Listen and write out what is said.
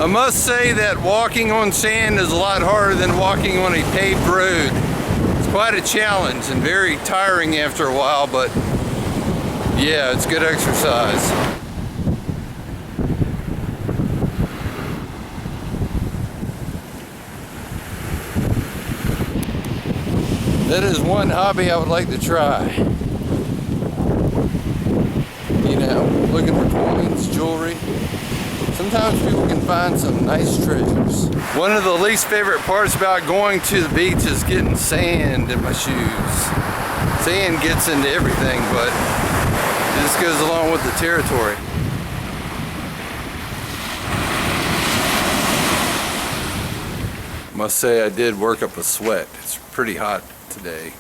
I must say that walking on sand is a lot harder than walking on a paved road. It's quite a challenge and very tiring after a while, but yeah, it's good exercise. That is one hobby I would like to try. You know, looking for coins, jewelry. Sometimes people can find some nice treasures. One of the least favorite parts about going to the beach is getting sand in my shoes. Sand gets into everything, but it just goes along with the territory. Must say I did work up a sweat. It's pretty hot today.